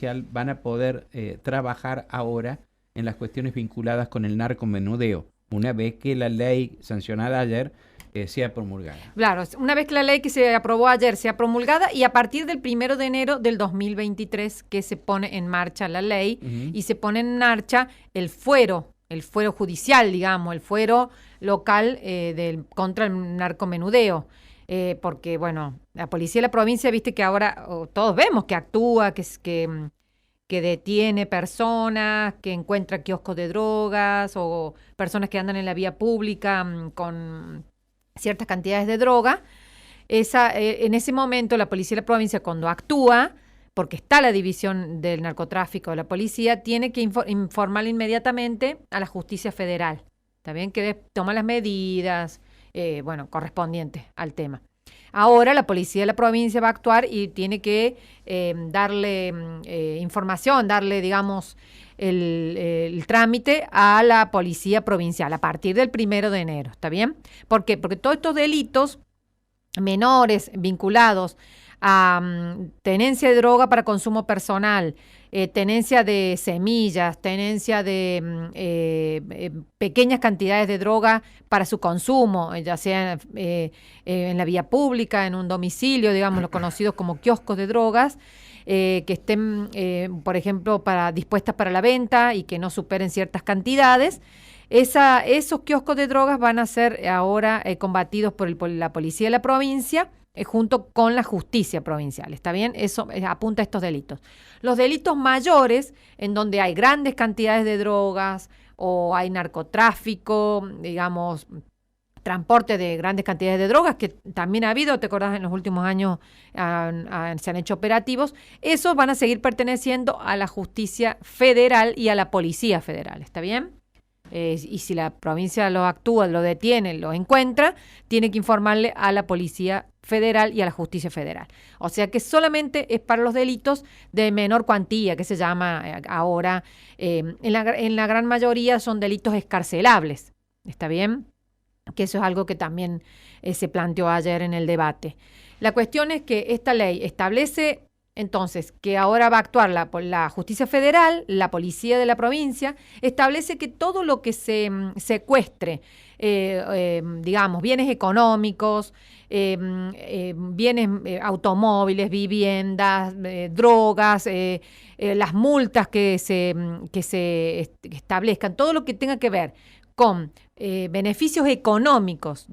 provincial van a poder trabajar ahora en las cuestiones vinculadas con el narcomenudeo, una vez que la ley sancionada ayer sea promulgada. Claro, una vez que la ley que se aprobó ayer sea promulgada y a partir del 1 de enero del 2023 que se pone en marcha la ley y se pone en marcha el fuero judicial, digamos, el fuero local contra el narcomenudeo. Porque, bueno, la policía de la provincia, viste que ahora todos vemos que actúa, que detiene personas, que encuentra kioscos de drogas o personas que andan en la vía pública con ciertas cantidades de droga. En ese momento la policía de la provincia, cuando actúa, porque está la división del narcotráfico de la policía, tiene que informar inmediatamente a la justicia federal. Está bien que toma las medidas, correspondientes al tema. Ahora la policía de la provincia va a actuar y tiene que darle información, darle, digamos, el trámite a la policía provincial a partir del 1 de enero, ¿está bien? ¿Por qué? Porque todos estos delitos menores vinculados a tenencia de droga para consumo personal, tenencia de semillas, tenencia de pequeñas cantidades de droga para su consumo, ya sea en la vía pública, en un domicilio, digamos, los conocidos como kioscos de drogas, que estén, por ejemplo, dispuestas para la venta y que no superen ciertas cantidades. Esos kioscos de drogas van a ser ahora combatidos por la policía de la provincia, junto con la justicia provincial, ¿está bien? Eso apunta a estos delitos. Los delitos mayores, en donde hay grandes cantidades de drogas o hay narcotráfico, digamos, transporte de grandes cantidades de drogas, que también ha habido, ¿te acordás? En los últimos años se han hecho operativos. Esos van a seguir perteneciendo a la justicia federal y a la policía federal, ¿está bien? Y si la provincia lo actúa, lo detiene, lo encuentra, tiene que informarle a la policía federal y a la justicia federal. O sea que solamente es para los delitos de menor cuantía, que se llama ahora, en la gran mayoría son delitos excarcelables, ¿está bien? Que eso es algo que también se planteó ayer en el debate. La cuestión es que esta ley establece entonces que ahora va a actuar la justicia federal, la policía de la provincia, establece que todo lo que se secuestre, digamos, bienes económicos, bienes automóviles, viviendas, drogas, las multas que se establezcan, todo lo que tenga que ver con beneficios económicos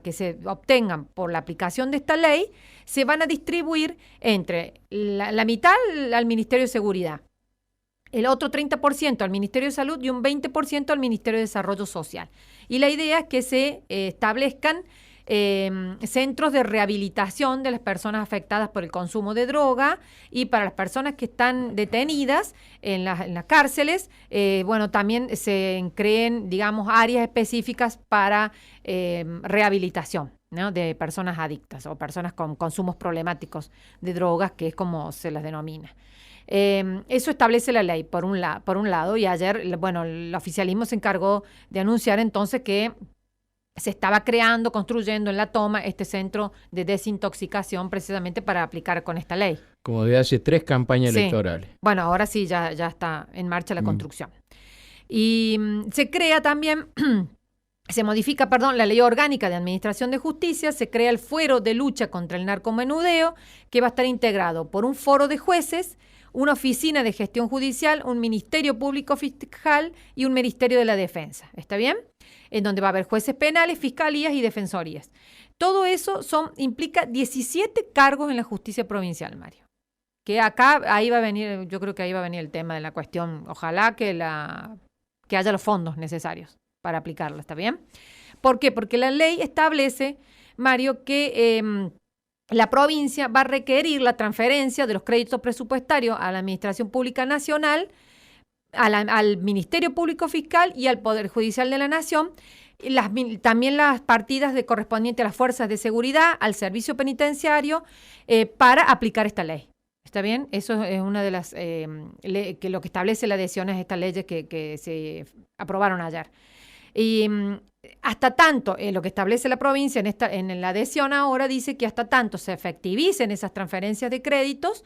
que se obtengan por la aplicación de esta ley, se van a distribuir entre la mitad al Ministerio de Seguridad, el otro 30% al Ministerio de Salud y un 20% al Ministerio de Desarrollo Social. Y la idea es que se establezcan centros de rehabilitación de las personas afectadas por el consumo de droga y para las personas que están detenidas en las cárceles, también se creen, digamos, áreas específicas para rehabilitación, ¿no?, de personas adictas o personas con consumos problemáticos de drogas, que es como se las denomina. Eso establece la ley, por un lado, y ayer, el oficialismo se encargó de anunciar entonces que se estaba construyendo en La Toma este centro de desintoxicación precisamente para aplicar con esta ley. Como de hace 3 campañas electorales. Bueno, ahora sí ya está en marcha la construcción. Y se crea también, se modifica, la Ley Orgánica de Administración de Justicia, se crea el Fuero de Lucha contra el Narcomenudeo, que va a estar integrado por un foro de jueces, una oficina de gestión judicial, un ministerio público fiscal y un ministerio de la defensa. ¿Está bien? En donde va a haber jueces penales, fiscalías y defensorías. Todo eso implica 17 cargos en la justicia provincial, Mario. Que ahí va a venir, yo creo que ahí va a venir el tema de la cuestión. Ojalá que haya los fondos necesarios para aplicarla, ¿está bien? ¿Por qué? Porque la ley establece, Mario, que la provincia va a requerir la transferencia de los créditos presupuestarios a la Administración Pública Nacional, al Ministerio Público Fiscal y al Poder Judicial de la Nación, también las partidas correspondientes a las fuerzas de seguridad, al servicio penitenciario, para aplicar esta ley. ¿Está bien? Eso es una de las que lo que establece la adhesión a estas leyes que se aprobaron ayer. Y hasta tanto, lo que establece la provincia en la adhesión ahora dice que hasta tanto se efectivicen esas transferencias de créditos,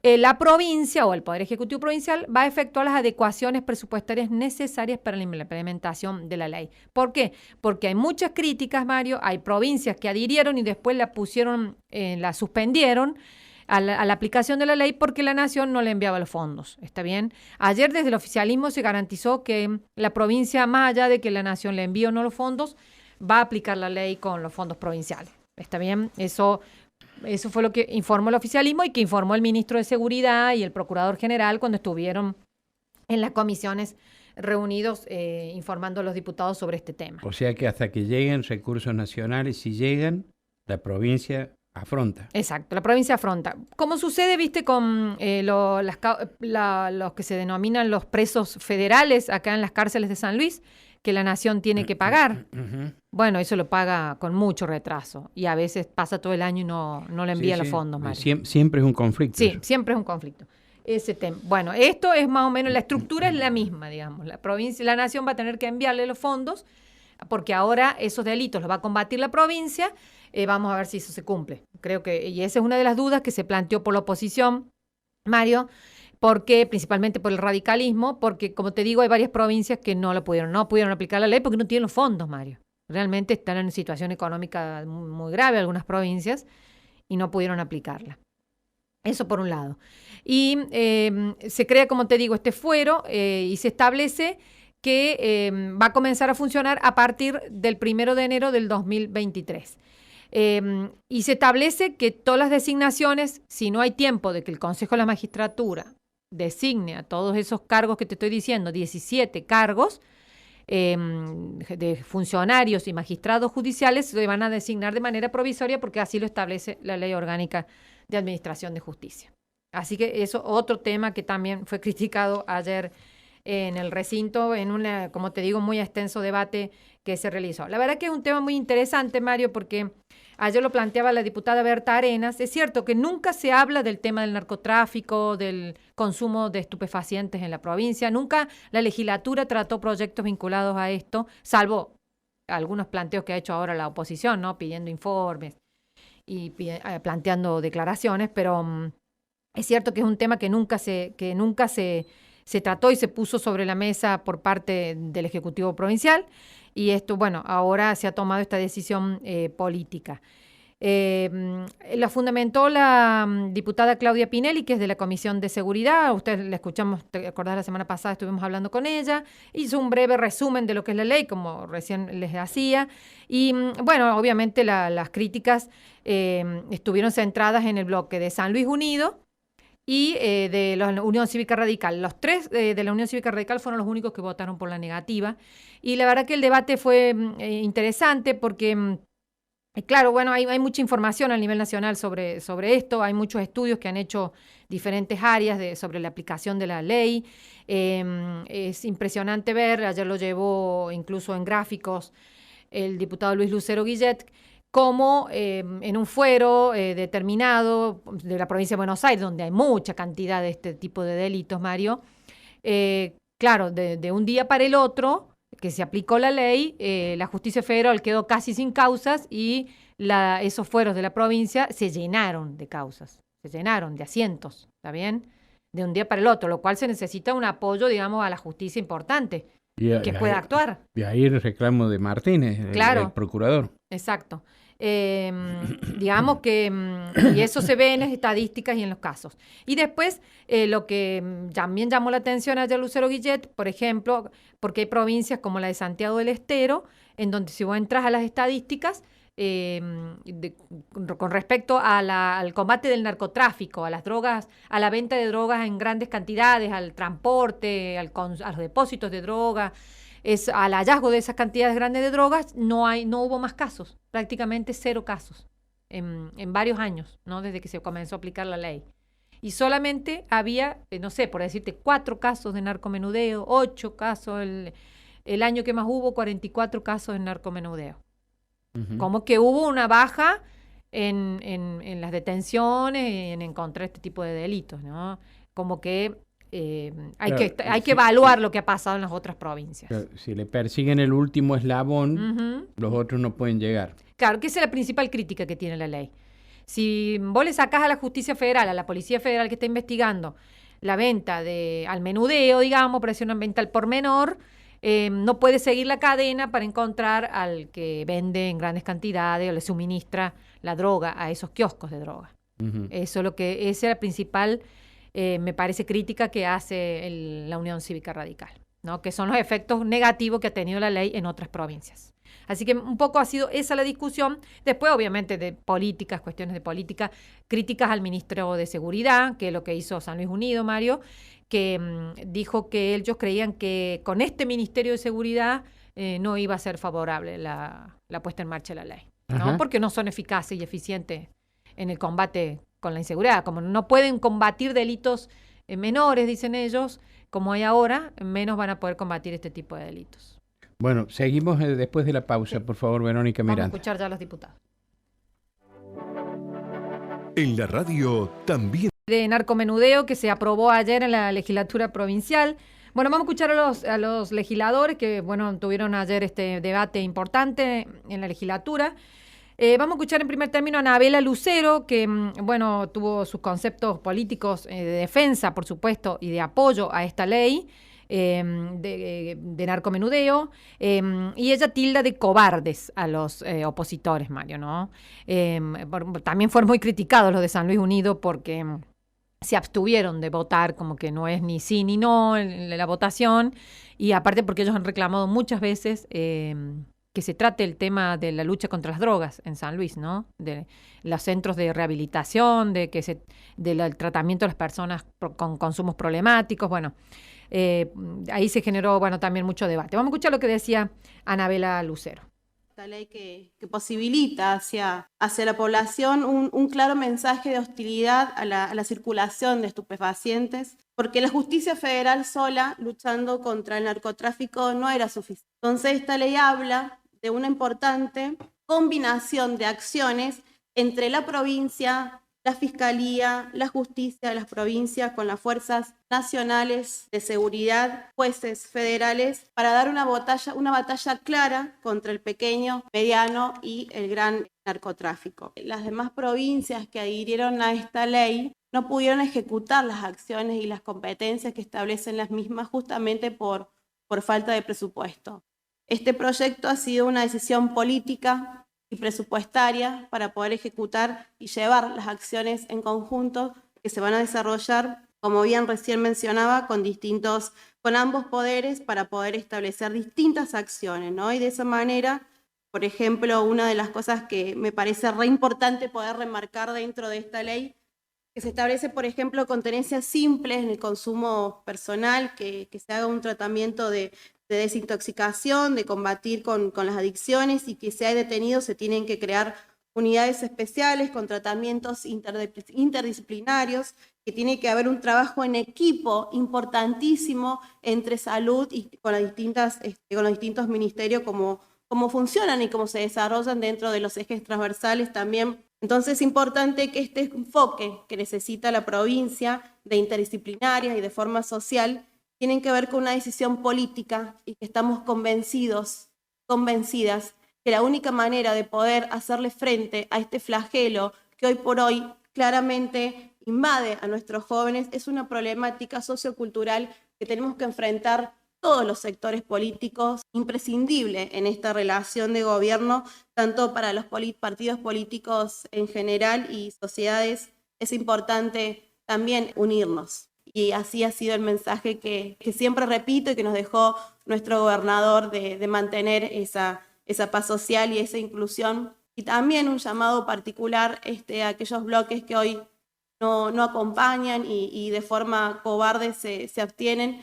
la provincia o el Poder Ejecutivo Provincial va a efectuar las adecuaciones presupuestarias necesarias para la implementación de la ley. ¿Por qué? Porque hay muchas críticas, Mario, hay provincias que adhirieron y después la pusieron, la suspendieron a la aplicación de la ley porque la Nación no le enviaba los fondos. ¿Está bien? Ayer desde el oficialismo se garantizó que la provincia, más allá de que la Nación le envíe o no los fondos, va a aplicar la ley con los fondos provinciales. ¿Está bien? Eso fue lo que informó el oficialismo y que informó el ministro de Seguridad y el procurador general cuando estuvieron en las comisiones reunidos informando a los diputados sobre este tema. O sea que hasta que lleguen recursos nacionales, si llegan, la provincia afronta. Exacto, la provincia afronta. Como sucede, viste, con los que se denominan los presos federales acá en las cárceles de San Luis, que la Nación tiene que pagar. Bueno, eso lo paga con mucho retraso y a veces pasa todo el año y no le envía los fondos, Mario. Siempre es un conflicto. Sí, eso. Siempre es un conflicto. Ese tema. Bueno, esto es más o menos, la estructura es la misma, digamos. La Nación va a tener que enviarle los fondos porque ahora esos delitos los va a combatir la provincia. Vamos a ver si eso se cumple. Creo que, y esa es una de las dudas que se planteó por la oposición, Mario, porque principalmente por el radicalismo, porque como te digo, hay varias provincias que no pudieron aplicar la ley porque no tienen los fondos, Mario. Realmente están en una situación económica muy grave algunas provincias y no pudieron aplicarla. Eso por un lado. Y se crea, como te digo, este fuero y se establece que va a comenzar a funcionar a partir del 1 de enero del 2023. Y se establece que todas las designaciones, si no hay tiempo de que el Consejo de la Magistratura designe a todos esos cargos que te estoy diciendo, 17 cargos de funcionarios y magistrados judiciales, se van a designar de manera provisoria porque así lo establece la Ley Orgánica de Administración de Justicia. Así que eso, otro tema que también fue criticado ayer en el recinto, en una, como te digo, muy extenso debate que se realizó. La verdad que es un tema muy interesante, Mario, porque ayer lo planteaba la diputada Berta Arenas. Es cierto que nunca se habla del tema del narcotráfico, del consumo de estupefacientes en la provincia. Nunca la legislatura trató proyectos vinculados a esto, salvo algunos planteos que ha hecho ahora la oposición, ¿no? Pidiendo informes y planteando declaraciones, pero es cierto que es un tema que nunca se trató y se puso sobre la mesa por parte del Ejecutivo Provincial y esto, bueno, ahora se ha tomado esta decisión política. La fundamentó la diputada Claudia Pinelli, que es de la Comisión de Seguridad. Ustedes la escuchamos, te acordás, la semana pasada estuvimos hablando con ella. Hizo un breve resumen de lo que es la ley, como recién les hacía. Y bueno, obviamente las críticas estuvieron centradas en el bloque de San Luis Unido y de la Unión Cívica Radical. Los tres de la Unión Cívica Radical fueron los únicos que votaron por la negativa. Y la verdad que el debate fue interesante porque, claro, bueno, hay mucha información a nivel nacional sobre esto. Hay muchos estudios que han hecho diferentes áreas sobre la aplicación de la ley. Es impresionante ver, ayer lo llevó incluso en gráficos el diputado Luis Lucero Guillet, como en un fuero determinado de la provincia de Buenos Aires, donde hay mucha cantidad de este tipo de delitos, Mario, claro, de un día para el otro que se aplicó la ley, la justicia federal quedó casi sin causas y esos fueros de la provincia se llenaron de causas, se llenaron de asientos, ¿está bien? De un día para el otro, lo cual se necesita un apoyo, digamos, a la justicia importante, que pueda actuar. Y ahí el reclamo de Martínez, claro, el procurador. Exacto. Digamos que, y eso se ve en las estadísticas y en los casos. Y después, lo que también llamó la atención ayer Lucero Guillet, por ejemplo, porque hay provincias como la de Santiago del Estero, en donde si vos entras a las estadísticas, con respecto al combate del narcotráfico, a las drogas, a la venta de drogas en grandes cantidades, al transporte, a los depósitos de drogas, al hallazgo de esas cantidades grandes de drogas, no hubo más casos, prácticamente 0 casos en varios años, ¿no? Desde que se comenzó a aplicar la ley. Y solamente había, no sé, por decirte, 4 casos de narcomenudeo, 8 casos, el año que más hubo, 44 casos de narcomenudeo. Uh-huh. Como que hubo una baja en las detenciones, en encontrar este tipo de delitos, ¿no? Como que hay que evaluar lo que ha pasado en las otras provincias. Si le persiguen el último eslabón, uh-huh, los otros no pueden llegar. Claro, que esa es la principal crítica que tiene la ley. Si vos le sacás a la justicia federal, a la Policía Federal que está investigando la venta al menudeo, digamos, por decir una venta al por menor, no puede seguir la cadena para encontrar al que vende en grandes cantidades o le suministra la droga a esos kioscos de droga. Eso es esa es la principal, me parece, crítica que hace la Unión Cívica Radical, ¿no? Que son los efectos negativos que ha tenido la ley en otras provincias. Así que un poco ha sido esa la discusión. Después, obviamente, de políticas, cuestiones de política, críticas al ministro de Seguridad, que es lo que hizo San Luis Unido, Mario, que dijo que ellos creían que con este Ministerio de Seguridad no iba a ser favorable la puesta en marcha de la ley, ¿no? Porque no son eficaces y eficientes en el combate con la inseguridad. Como no pueden combatir delitos menores, dicen ellos, como hay ahora, menos van a poder combatir este tipo de delitos. Bueno, seguimos después de la pausa, por favor, Verónica Miranda. Vamos a escuchar ya a los diputados. En la radio también. De narcomenudeo que se aprobó ayer en la legislatura provincial. Bueno, vamos a escuchar a los legisladores que, bueno, tuvieron ayer este debate importante en la legislatura. Vamos a escuchar en primer término a Anabela Lucero, que, bueno, tuvo sus conceptos políticos de defensa, por supuesto, y de apoyo a esta ley de narcomenudeo, y ella tilda de cobardes a los opositores, Mario, ¿no? También fueron muy criticados los de San Luis Unido porque se abstuvieron de votar, como que no es ni sí ni no en la votación, y aparte porque ellos han reclamado muchas veces que se trate el tema de la lucha contra las drogas en San Luis, ¿no? De los centros de rehabilitación, del tratamiento de las personas con consumos problemáticos, bueno. Ahí se generó, bueno, también mucho debate. Vamos a escuchar lo que decía Anabela Lucero. Esta ley que posibilita hacia la población un claro mensaje de hostilidad a la circulación de estupefacientes, porque la justicia federal sola, luchando contra el narcotráfico, no era suficiente. Entonces, esta ley habla de una importante combinación de acciones entre la provincia, la Fiscalía, la Justicia de las provincias con las fuerzas nacionales de seguridad, jueces federales, para dar una batalla clara contra el pequeño, mediano y el gran narcotráfico. Las demás provincias que adhirieron a esta ley no pudieron ejecutar las acciones y las competencias que establecen las mismas justamente por falta de presupuesto. Este proyecto ha sido una decisión política y presupuestaria para poder ejecutar y llevar las acciones en conjunto que se van a desarrollar, como bien recién mencionaba, con ambos poderes para poder establecer distintas acciones, ¿no? Y de esa manera, por ejemplo, una de las cosas que me parece re importante poder remarcar dentro de esta ley, que se establece, por ejemplo, con tenencias simples en el consumo personal, que se haga un tratamiento de desintoxicación, de combatir con las adicciones, y que si hay detenidos se tienen que crear unidades especiales con tratamientos interdisciplinarios, que tiene que haber un trabajo en equipo importantísimo entre salud y con los distintos ministerios, cómo funcionan y cómo se desarrollan dentro de los ejes transversales también. Entonces es importante que este enfoque que necesita la provincia de interdisciplinarias y de forma social tienen que ver con una decisión política, y que estamos convencidas que la única manera de poder hacerle frente a este flagelo que hoy por hoy claramente invade a nuestros jóvenes es una problemática sociocultural que tenemos que enfrentar todos los sectores políticos, imprescindible en esta relación de gobierno, tanto para los partidos políticos en general y sociedades. Es importante también unirnos. Y así ha sido el mensaje que siempre repito y que nos dejó nuestro gobernador de mantener esa paz social y esa inclusión. Y también un llamado particular a aquellos bloques que hoy no acompañan y de forma cobarde se abstienen,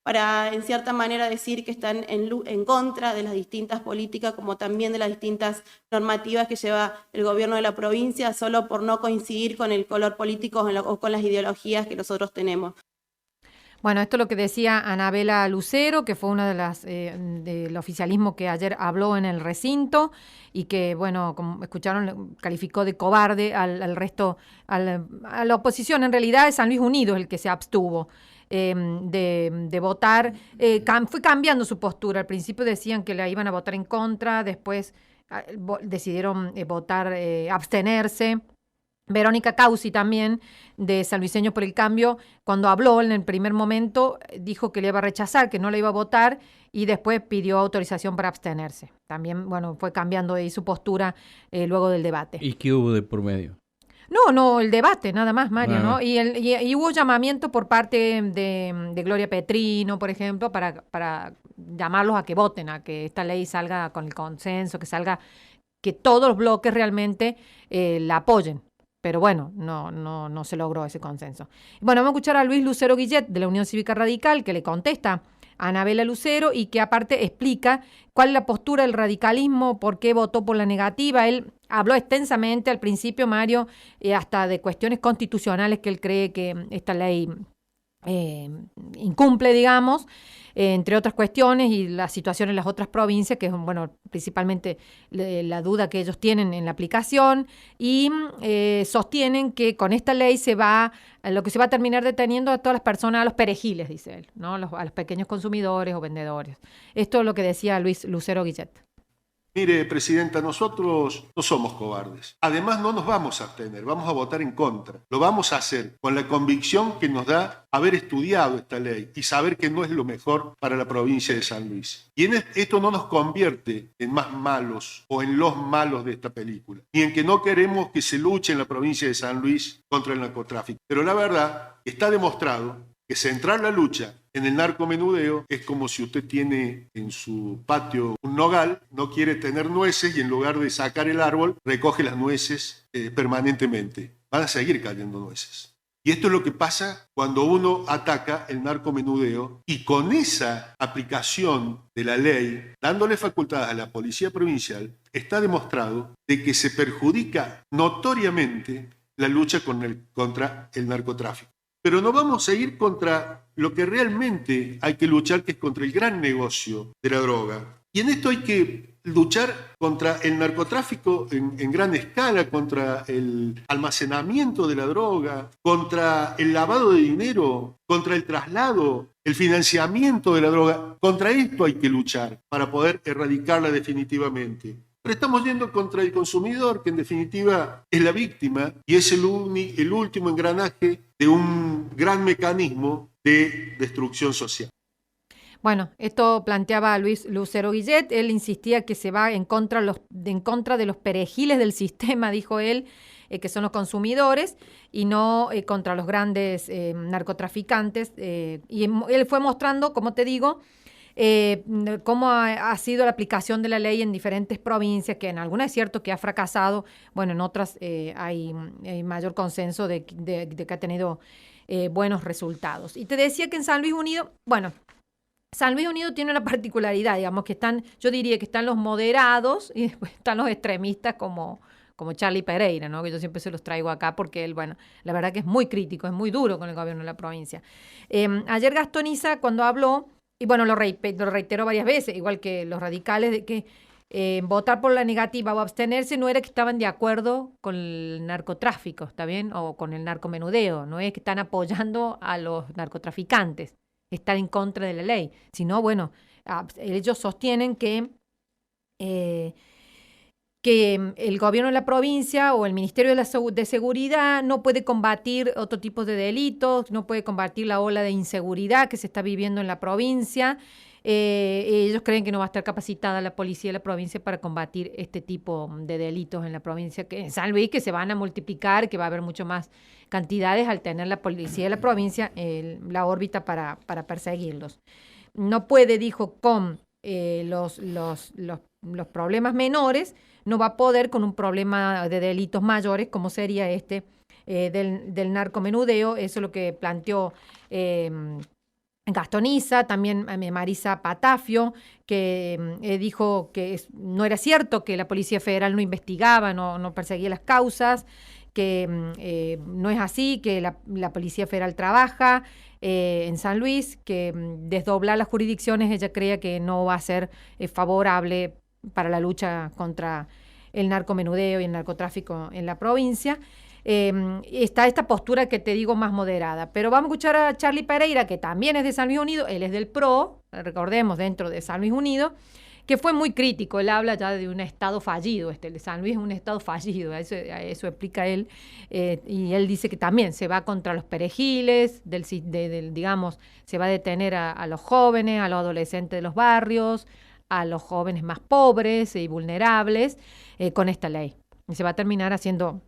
para en cierta manera decir que están en contra de las distintas políticas, como también de las distintas normativas que lleva el gobierno de la provincia, solo por no coincidir con el color político o con las ideologías que nosotros tenemos. Bueno, esto es lo que decía Anabela Lucero, que fue una de las del oficialismo que ayer habló en el recinto y que, bueno, como escucharon, calificó de cobarde al resto, a la oposición. En realidad es San Luis Unido el que se abstuvo de votar. Fue cambiando su postura. Al principio decían que la iban a votar en contra, después decidieron abstenerse. Verónica Causi también, de Sanluiseños por el Cambio, cuando habló en el primer momento, dijo que le iba a rechazar, que no le iba a votar, y después pidió autorización para abstenerse. También, bueno, fue cambiando ahí su postura luego del debate. ¿Y qué hubo de por medio? No, el debate, nada más, Mario, Ah. ¿no? Y hubo llamamiento por parte de Gloria Petrino, por ejemplo, para llamarlos a que voten, a que esta ley salga con el consenso, que todos los bloques realmente la apoyen. Pero bueno, no se logró ese consenso. Bueno, vamos a escuchar a Luis Lucero Guillet, de la Unión Cívica Radical, que le contesta a Anabela Lucero y que aparte explica cuál es la postura del radicalismo, por qué votó por la negativa. Él habló extensamente al principio, Mario, hasta de cuestiones constitucionales que él cree que esta ley incumple, digamos, entre otras cuestiones, y la situación en las otras provincias, que es, bueno, principalmente la duda que ellos tienen en la aplicación, y sostienen que con esta ley lo que se va a terminar deteniendo a todas las personas, a los perejiles, dice él, ¿no? A los pequeños consumidores o vendedores. Esto es lo que decía Luis Lucero Guillet. Mire, Presidenta, nosotros no somos cobardes. Además, no nos vamos a abstener, vamos a votar en contra. Lo vamos a hacer con la convicción que nos da haber estudiado esta ley y saber que no es lo mejor para la provincia de San Luis. Y esto no nos convierte en más malos o en los malos de esta película, ni en que no queremos que se luche en la provincia de San Luis contra el narcotráfico. Pero la verdad, está demostrado que centrar la lucha en el narcomenudeo es como si usted tiene en su patio un nogal, no quiere tener nueces y en lugar de sacar el árbol, recoge las nueces permanentemente. Van a seguir cayendo nueces. Y esto es lo que pasa cuando uno ataca el narcomenudeo, y con esa aplicación de la ley, dándole facultades a la policía provincial, está demostrado de que se perjudica notoriamente la lucha contra el narcotráfico. Pero no vamos a ir contra lo que realmente hay que luchar, que es contra el gran negocio de la droga. Y en esto hay que luchar contra el narcotráfico en gran escala, contra el almacenamiento de la droga, contra el lavado de dinero, contra el traslado, el financiamiento de la droga. Contra esto hay que luchar para poder erradicarla definitivamente. Pero estamos yendo contra el consumidor, que en definitiva es la víctima y es el último engranaje de un gran mecanismo de destrucción social. Bueno, esto planteaba Luis Lucero Guillet. Él insistía que se va en contra de los perejiles del sistema, dijo él, que son los consumidores, y no contra los grandes narcotraficantes. Y él fue mostrando, como te digo, cómo ha sido la aplicación de la ley en diferentes provincias, que en algunas es cierto que ha fracasado, bueno, en otras hay mayor consenso de que ha tenido buenos resultados. Y te decía que en San Luis Unido, bueno, San Luis Unido tiene una particularidad, digamos, que yo diría que están los moderados y después están los extremistas como Charlie Pereira, ¿no? Que yo siempre se los traigo acá porque él, bueno, la verdad que es muy crítico, es muy duro con el gobierno de la provincia. Ayer Gastoniza, cuando habló, y bueno, lo reiteró varias veces, igual que los radicales, de que votar por la negativa o abstenerse no era que estaban de acuerdo con el narcotráfico, ¿está bien? O con el narcomenudeo, no es que están apoyando a los narcotraficantes, están en contra de la ley, sino, bueno, ellos sostienen que el gobierno de la provincia o el Ministerio de Seguridad no puede combatir otro tipo de delitos, no puede combatir la ola de inseguridad que se está viviendo en la provincia. Ellos creen que no va a estar capacitada la policía de la provincia para combatir este tipo de delitos en la provincia, que en San Luis, que se van a multiplicar, que va a haber mucho más cantidades al tener la policía de la provincia la órbita para perseguirlos. No puede, dijo, con los problemas menores, no va a poder con un problema de delitos mayores, como sería del narcomenudeo. Eso es lo que planteó Gastoniza, también Marisa Patafio, que dijo que no era cierto que la Policía Federal no investigaba, no perseguía las causas, que no es así, que la Policía Federal trabaja en San Luis, que desdoblar las jurisdicciones ella creía que no va a ser favorable para la lucha contra el narcomenudeo y el narcotráfico en la provincia. Está esta postura que te digo más moderada. Pero vamos a escuchar a Charlie Pereira, que también es de San Luis Unido, él es del PRO, recordemos, dentro de San Luis Unido, que fue muy crítico. Él habla ya de un estado fallido, el de San Luis es un estado fallido, a eso explica él, y él dice que también se va contra los perejiles, digamos, se va a detener a los jóvenes, a los adolescentes de los barrios, a los jóvenes más pobres y vulnerables con esta ley. Y se va a terminar haciendo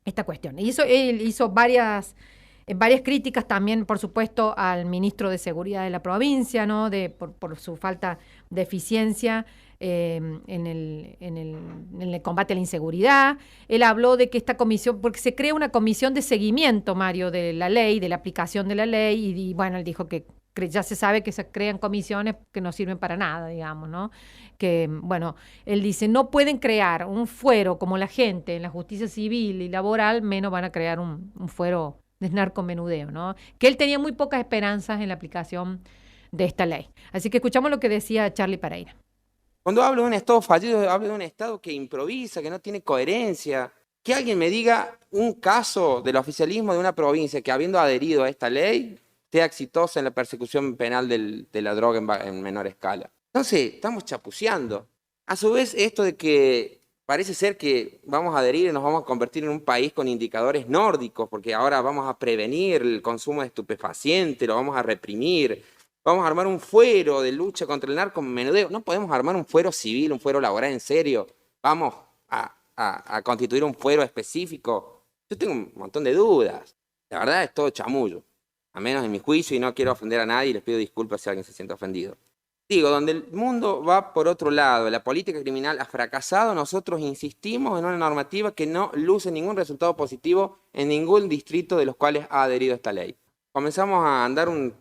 esta cuestión. Él hizo varias críticas también, por supuesto, al ministro de Seguridad de la provincia, ¿no? Por su falta de eficiencia en el combate a la inseguridad. Él habló de que esta comisión, porque se crea una comisión de seguimiento, Mario, de la ley, de la aplicación de la ley, y bueno, él dijo que ya se sabe que se crean comisiones que no sirven para nada, digamos, ¿no? Que, bueno, él dice, no pueden crear un fuero como la gente en la justicia civil y laboral, menos van a crear un fuero de narcomenudeo, ¿no? Que él tenía muy pocas esperanzas en la aplicación de esta ley. Así que escuchamos lo que decía Charlie Pereira. Cuando hablo de un Estado fallido, hablo de un Estado que improvisa, que no tiene coherencia. Que alguien me diga un caso del oficialismo de una provincia que, habiendo adherido a esta ley, sea exitosa en la persecución penal de la droga en menor escala. Entonces, estamos chapuceando. A su vez, esto de que parece ser que vamos a adherir y nos vamos a convertir en un país con indicadores nórdicos, porque ahora vamos a prevenir el consumo de estupefacientes, lo vamos a reprimir, vamos a armar un fuero de lucha contra el narcomenudeo. No podemos armar un fuero civil, un fuero laboral en serio. Vamos a constituir un fuero específico. Yo tengo un montón de dudas. La verdad es todo chamullo, a menos en mi juicio, y no quiero ofender a nadie y les pido disculpas si alguien se siente ofendido. Digo, donde el mundo va por otro lado, la política criminal ha fracasado, nosotros insistimos en una normativa que no luce ningún resultado positivo en ningún distrito de los cuales ha adherido esta ley. Comenzamos a andar un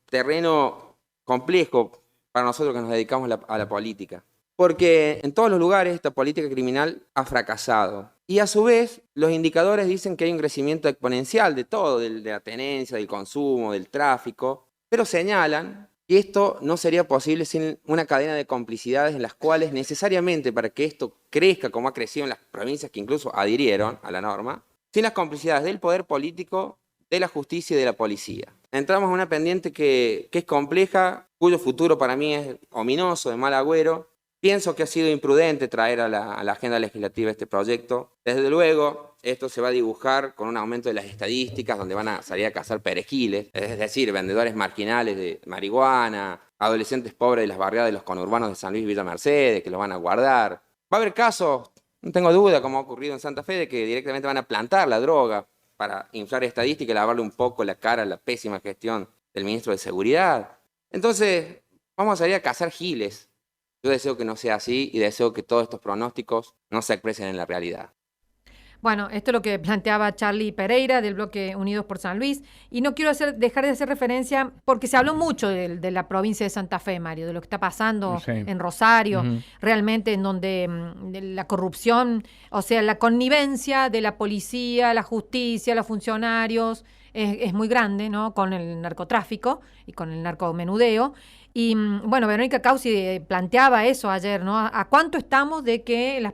terreno complejo para nosotros que nos dedicamos a la política, porque en todos los lugares esta política criminal ha fracasado. Y a su vez, los indicadores dicen que hay un crecimiento exponencial de todo, de la tenencia, del consumo, del tráfico, pero señalan que esto no sería posible sin una cadena de complicidades en las cuales necesariamente para que esto crezca como ha crecido en las provincias que incluso adhirieron a la norma, sin las complicidades del poder político, de la justicia y de la policía. Entramos en una pendiente que es compleja, cuyo futuro para mí es ominoso, de mal agüero. Pienso que ha sido imprudente traer a la agenda legislativa este proyecto. Desde luego, esto se va a dibujar con un aumento de las estadísticas, donde van a salir a cazar perejiles, es decir, vendedores marginales de marihuana, adolescentes pobres de las barriadas de los conurbanos de San Luis y Villa Mercedes, que los van a guardar. Va a haber casos, no tengo duda, como ha ocurrido en Santa Fe, de que directamente van a plantar la droga para inflar estadísticas y lavarle un poco la cara a la pésima gestión del ministro de Seguridad. Entonces, vamos a salir a cazar giles. Yo deseo que no sea así y deseo que todos estos pronósticos no se expresen en la realidad. Bueno, esto es lo que planteaba Charlie Pereira del bloque Unidos por San Luis. Y no quiero dejar de hacer referencia, porque se habló mucho de la provincia de Santa Fe, Mario, de lo que está pasando en Rosario, realmente en donde la corrupción, o sea, la connivencia de la policía, la justicia, los funcionarios, es muy grande, ¿no? Con el narcotráfico y con el narcomenudeo. Y bueno, Verónica Causi planteaba eso ayer, ¿no? ¿A cuánto estamos de que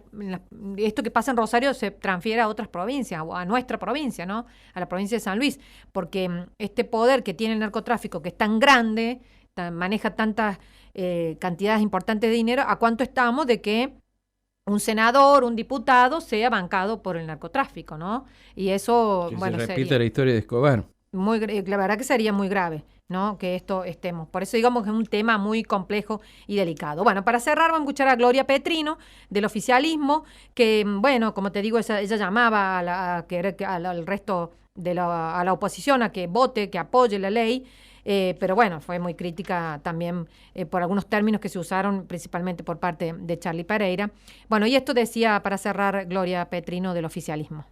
esto que pasa en Rosario se transfiera a otras provincias, o a nuestra provincia, ¿no? A la provincia de San Luis, porque este poder que tiene el narcotráfico, que es tan grande, maneja tantas cantidades importantes de dinero, ¿a cuánto estamos de que un senador, un diputado sea bancado por el narcotráfico, ¿no? Y eso, que bueno, se repite sería la historia de Escobar. la verdad que sería muy grave, ¿no? Que esto estemos. Por eso digamos que es un tema muy complejo y delicado. Bueno, para cerrar vamos a escuchar a Gloria Petrino del oficialismo, que, bueno, como te digo, ella llamaba al resto a la oposición a que vote, que apoye la ley, pero bueno, fue muy crítica también por algunos términos que se usaron, principalmente por parte de Charlie Pereira. Bueno, y esto decía para cerrar Gloria Petrino del oficialismo.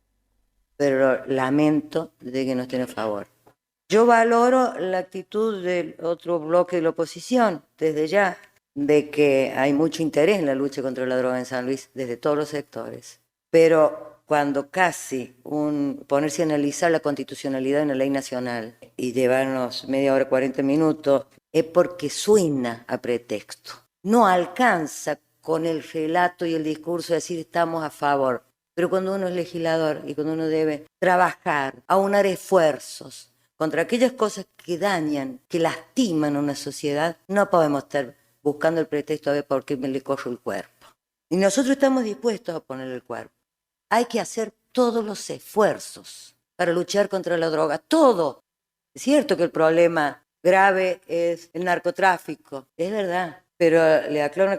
Pero lamento de que no estén a favor. Yo valoro la actitud del otro bloque de la oposición, desde ya, de que hay mucho interés en la lucha contra la droga en San Luis, desde todos los sectores. Pero cuando casi ponerse a analizar la constitucionalidad de una ley nacional y llevarnos media hora, 40 minutos, es porque suena a pretexto. No alcanza con el relato y el discurso de decir estamos a favor. Pero cuando uno es legislador y cuando uno debe trabajar, aunar esfuerzos contra aquellas cosas que dañan, que lastiman a una sociedad, no podemos estar buscando el pretexto a ver por qué me le corro el cuerpo. Y nosotros estamos dispuestos a poner el cuerpo. Hay que hacer todos los esfuerzos para luchar contra la droga, todo. Es cierto que el problema grave es el narcotráfico, es verdad, pero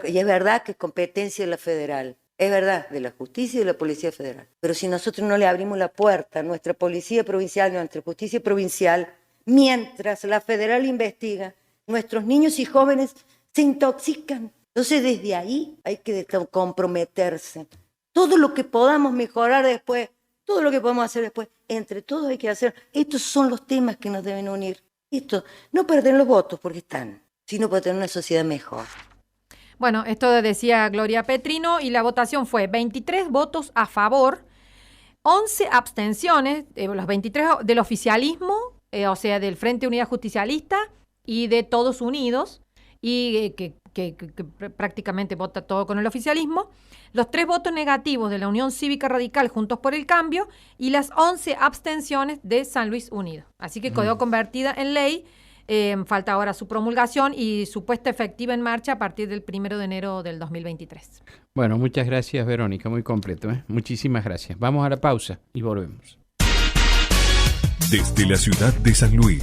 y es verdad que es competencia de la federal, es verdad, de la justicia y de la policía federal. Pero si nosotros no le abrimos la puerta a nuestra policía provincial, a nuestra justicia provincial, mientras la federal investiga, nuestros niños y jóvenes se intoxican. Entonces desde ahí hay que comprometerse. Todo lo que podamos mejorar después, todo lo que podamos hacer después, entre todos hay que hacer. Estos son los temas que nos deben unir. Esto, no perder los votos porque están, sino para tener una sociedad mejor. Bueno, esto decía Gloria Petrino y la votación fue 23 votos a favor, 11 abstenciones, los 23 del oficialismo, o sea, del Frente Unidad Justicialista y de Todos Unidos, y que prácticamente vota todo con el oficialismo, los 3 votos negativos de la Unión Cívica Radical Juntos por el Cambio y las 11 abstenciones de San Luis Unido. Así que quedó convertida en ley, falta ahora su promulgación y su puesta efectiva en marcha a partir del 1 de enero del 2023. Bueno, muchas gracias, Verónica, muy completo, ¿eh? Muchísimas gracias. Vamos a la pausa y volvemos. Desde la ciudad de San Luis.